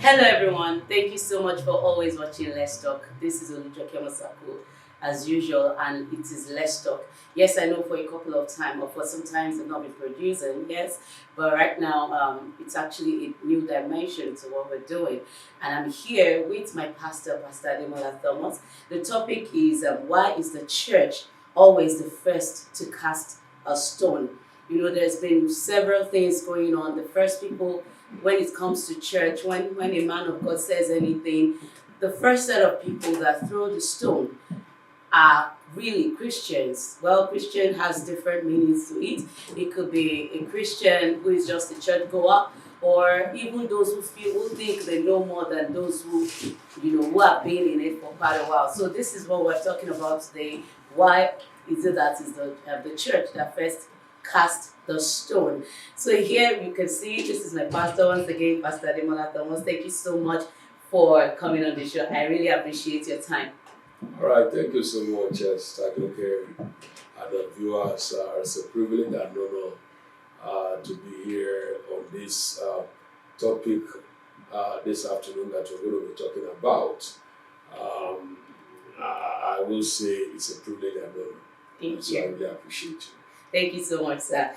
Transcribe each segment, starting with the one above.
Hello everyone, thank you so much for always watching Let's Talk. This is Olujoke Masako as usual, and it is Let's Talk. Yes, I know for a couple of time or for some times I've not been producing, yes, but right now it's actually a new dimension to what we're doing. And I'm here with my pastor, Pastor Ademola Thomas. The topic is why is the church always the first to cast a stone? You know, there's been several things going on. The first people when it comes to church, when a man of God says anything, the first set of people that throw the stone are really Christians. Well, Christian has different meanings to it. It could be a Christian who is just a churchgoer, or even those who think they know more than those who have been in it for quite a while. So this is what we're talking about today. Why is it that is the church that first cast the stone? So here you can see this is my pastor once again, Pastor Ademola Thomas. Thank you so much for coming on the show. I really appreciate your time. All right, thank you so much, Stadoke, and the viewers. It's a privilege and honor to be here on this topic this afternoon that we're going to be talking about. I will say it's a privilege and honor. Thank so you. I really appreciate you. Thank you so much, sir.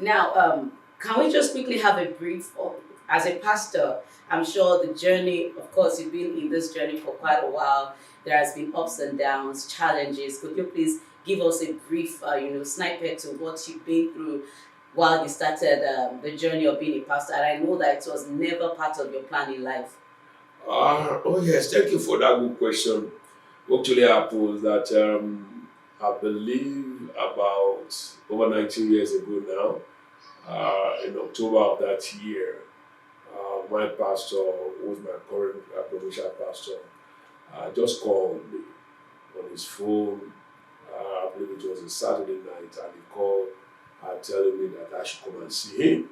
Now, can we just quickly have a brief, as a pastor, I'm sure the journey, of course, you've been in this journey for quite a while. There has been ups and downs, challenges. Could you please give us a brief, snippet to what you've been through while you started the journey of being a pastor? And I know that it was never part of your plan in life. Oh yes, thank you for that good question. What actually happened that I believe about over 19 years ago now, in October of that year, my pastor, who was my current provincial pastor, just called me on his phone. I believe it was a Saturday night, and he called telling me that I should come and see him.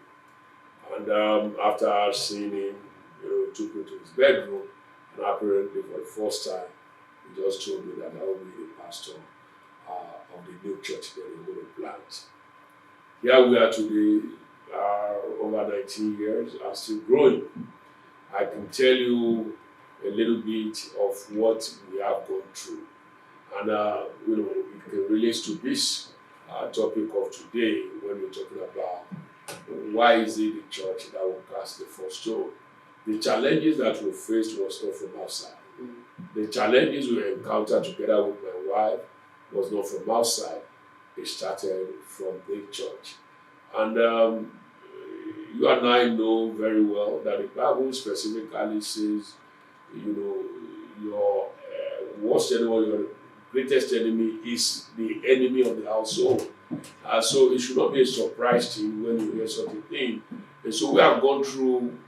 And after seeing him, he took me to his bedroom, and apparently for the first time, he just told me that I will be the pastor of the new church that they're going to plant. Here we are today, over 19 years, and still growing. I can tell you a little bit of what we have gone through. And it can relate to this topic of today when we're talking about why is it the church that will cast the first stone. The challenges that we faced was not from outside. The challenges we encountered together with my wife was not from outside. It started from the church. And you and I know very well that the Bible specifically says, your worst enemy or your greatest enemy is the enemy of the household. So it should not be a surprise to you when you hear such a thing. And so we have gone through,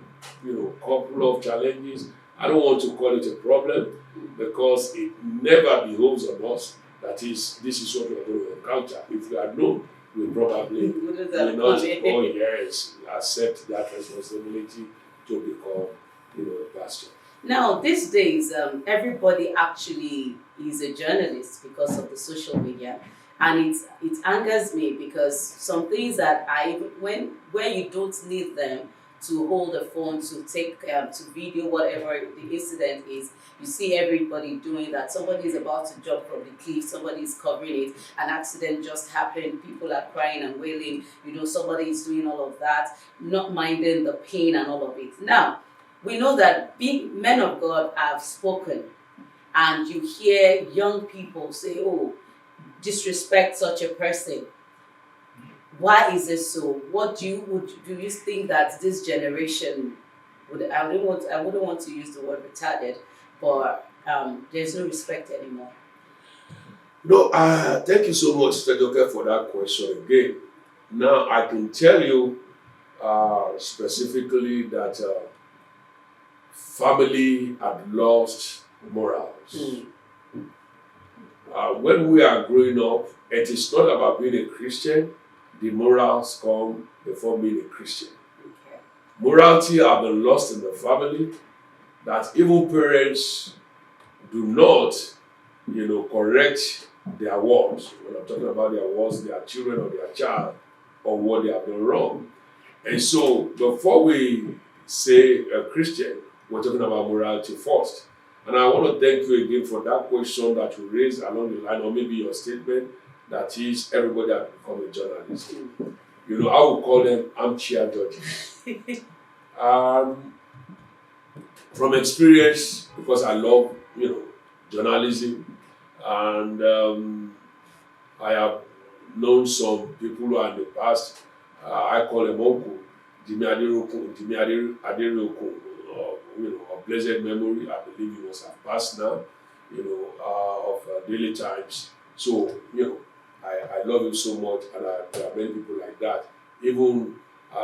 a couple of challenges. I don't want to call it a problem because it never behoves on us. That is, this is what we are going to encounter. If we had known, we probably will not, accept that responsibility to become, a pastor. Now, these days, everybody actually is a journalist because of the social media, and it angers me because some things that when you don't need them to hold a phone to take to video whatever the incident is, you see everybody doing that. Somebody is about to jump from the cliff, somebody is covering it, an accident just happened, people are crying and wailing, somebody is doing all of that, not minding the pain and all of it. Now, we know that big men of God have spoken, and you hear young people say, "Oh, disrespect such a person." Why is it so? What do you think that this generation would? I wouldn't want to use the word retarded, but there's no respect anymore. No, thank you so much, Tedoke, for that question again. Now, I can tell you specifically that family had lost morals. Mm. When we are growing up, it is not about being a Christian. The morals come before being a Christian. Okay. Morality have been lost in the family, that even parents do not, correct their words. When I'm talking about their words, their children or their child, or what they have done wrong. And so, before we say a Christian, we're talking about morality first. And I want to thank you again for that question that you raised along the line, or maybe your statement, that is everybody has become a journalist. I would call them armchair judges. From experience, because I love, journalism, and I have known some people who are in the past. I call them Uncle Jimmy Aderoku, of blessed memory. I believe he must have passed now, of Daily Times. So, I love him so much, and there are many people like that. Even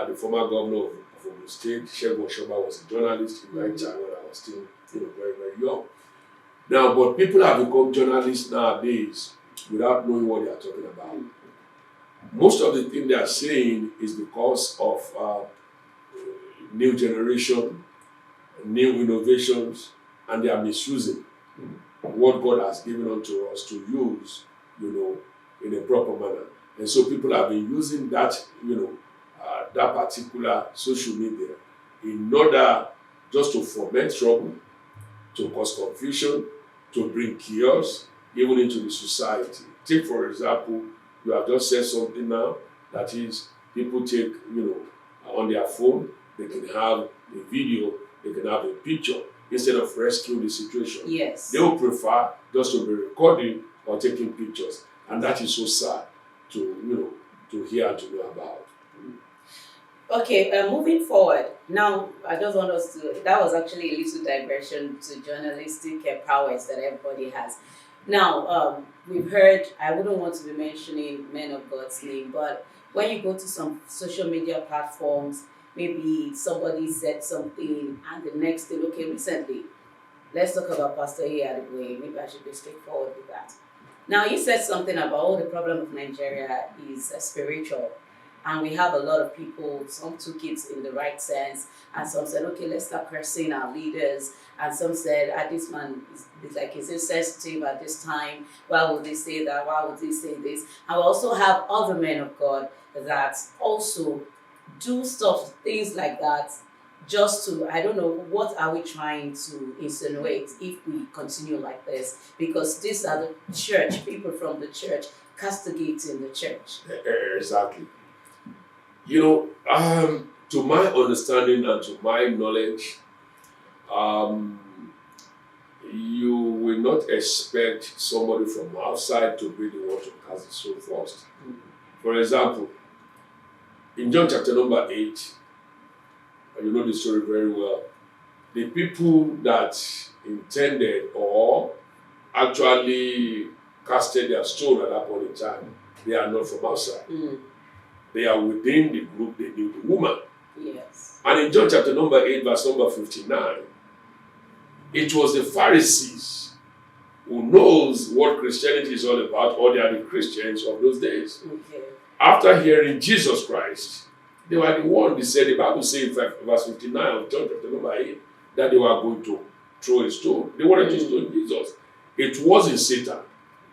the former governor of Ogun State, Shegun Oshoba, was a journalist in my time when I was still, very, very young. Now, but people have become journalists nowadays without knowing what they are talking about. Most of the thing they are saying is because of new generation, new innovations, and they are misusing what God has given unto us to use, in a proper manner. And so people have been using that, that particular social media in order just to foment trouble, to cause confusion, to bring chaos, even into the society. Take, for example, you have just said something now, that is, people take, on their phone, they can have a video, they can have a picture, instead of rescuing the situation. Yes. They will prefer just to be recording or taking pictures. And that is so sad to, to hear and to know about. Okay, moving forward. Now, I just want us to, that was actually a little digression to journalistic prowess that everybody has. Now, we've heard, I wouldn't want to be mentioning men of God's name, but when you go to some social media platforms, maybe somebody said something, and the next thing, okay, recently, let's talk about Pastor Ademola. Maybe I should be straightforward with that. Now, you said something about the problem of Nigeria is spiritual. And we have a lot of people, some took it in the right sense, and some said, okay, let's start cursing our leaders. And some said, this man is insensitive at this time. Why would they say that? Why would they say this? And we also have other men of God that also do things like that, just to, I don't know, what are we trying to insinuate if we continue like this? Because these are the church, people from the church, castigating the church. Exactly. To my understanding and to my knowledge, you will not expect somebody from outside to be the one to cast the stone first. For example, in John chapter number 8, you know the story very well, the people that intended or actually casted their stone at that point in time, they are not from outside. They are within the group, they knew the woman. Yes. And in John chapter number 8, verse number 59, it was the Pharisees who knows what Christianity is all about, or they are the Christians of those days. Okay. After hearing Jesus Christ, they were the one, they said, the Bible says in verse 59 of John chapter number 8, that they were going to throw a stone. They wanted to stone Jesus. It wasn't Satan.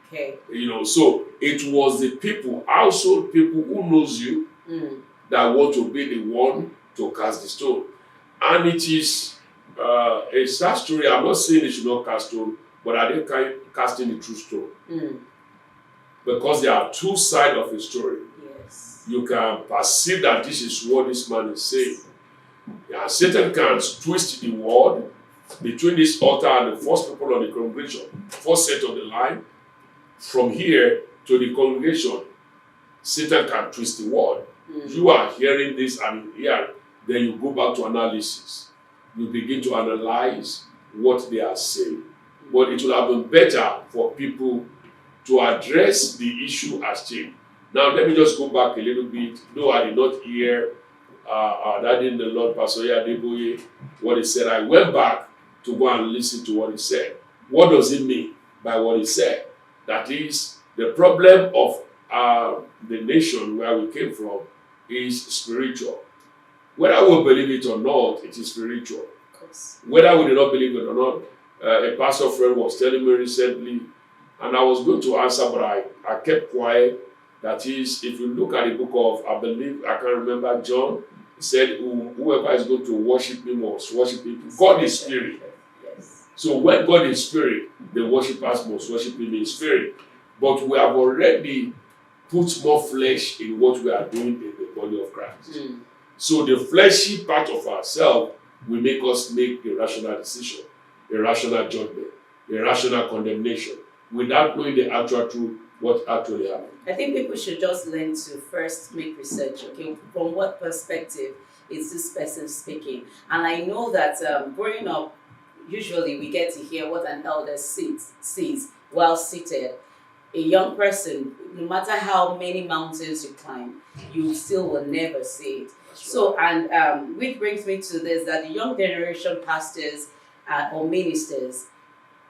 Okay. So it was the people, household people who knows you, that want to be the one to cast the stone. And it is a sad story. I'm not saying they should not cast stone, but are they casting the true stone? Because there are two sides of a story. Yes. You can perceive that this is what this man is saying. Yeah, Satan can twist the word between this altar and the first people of the congregation, first set of the line, from here to the congregation, Satan can twist the word. You are hearing this and here, then you go back to analysis. You begin to analyze what they are saying. But it would have been better for people to address the issue as changed. Now, let me just go back a little bit. Though I did not hear that in the Lord, Pastor Ademola, what he said, I went back to go and listen to what he said. What does it mean by what he said? That is, the problem of the nation where we came from is spiritual. Whether we believe it or not, it is spiritual. Of course. Whether we do not believe it or not, a pastor friend was telling me recently, and I was going to answer, but I kept quiet. That is, if you look at the book of, I believe, I can't remember, John, he said, whoever is going to worship him must worship him. God is spirit. Yes. So when God is spirit, the worshippers must worship him in spirit. But we have already put more flesh in what we are doing in the body of Christ. So the fleshy part of ourselves will make us make a rational decision, a rational judgment, a rational condemnation, without knowing the actual truth, what actually happened. I think people should just learn to first make research, okay? From what perspective is this person speaking? And I know that growing up, usually we get to hear what an elder sees while seated. A young person, no matter how many mountains you climb, you still will never see it. So, and which brings me to this, that the young generation pastors or ministers,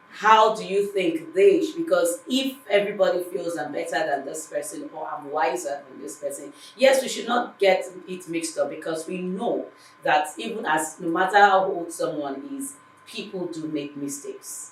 how do you think they should, because if everybody feels I'm better than this person or I'm wiser than this person, yes, we should not get it mixed up, because we know that even as, no matter how old someone is, people do make mistakes.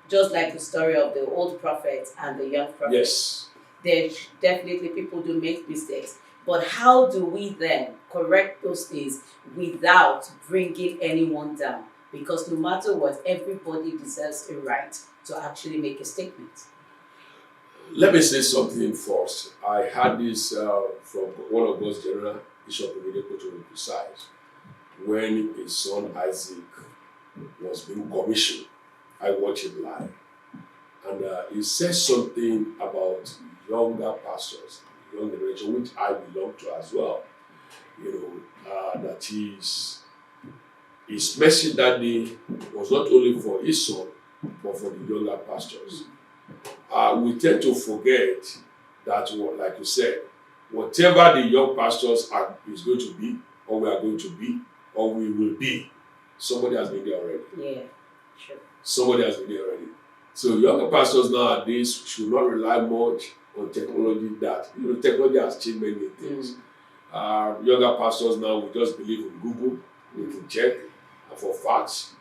Just like the story of the old prophet and the young prophet. Yes. There definitely people do make mistakes. But how do we then correct those things without bringing anyone down? Because no matter what, everybody deserves a right to actually make a statement. Let me say something first. I had this from one of God's general, Bishop Oyedepo to be precise, when his son Isaac was being commissioned. I watched him live. And he said something about younger pastors, young generation, which I belong to as well. That his message that day was not only for his son, but for the younger pastors. We tend to forget that, like you said, whatever the young pastors is going to be, or we are going to be, or we will be, somebody has been there already. Yeah, sure. Somebody has been there already. So younger pastors nowadays should not rely much on technology. That technology has changed many things. Younger pastors now will just believe in Google. We can check, and for facts,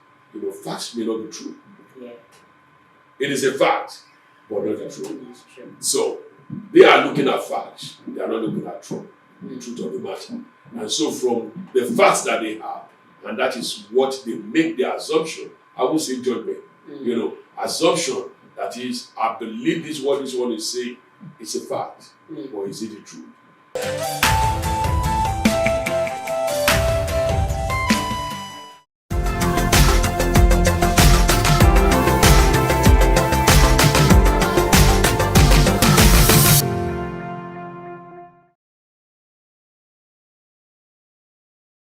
facts may not be true. Yeah. It is a fact, but not the truth. True. So they are looking at facts. They are not looking at truth, the truth of the matter. And so from the facts that they have, and that is what they make their assumption. I won't say judgment. Assumption, that is, I believe this what this one is saying. It's a fact, or is it the truth?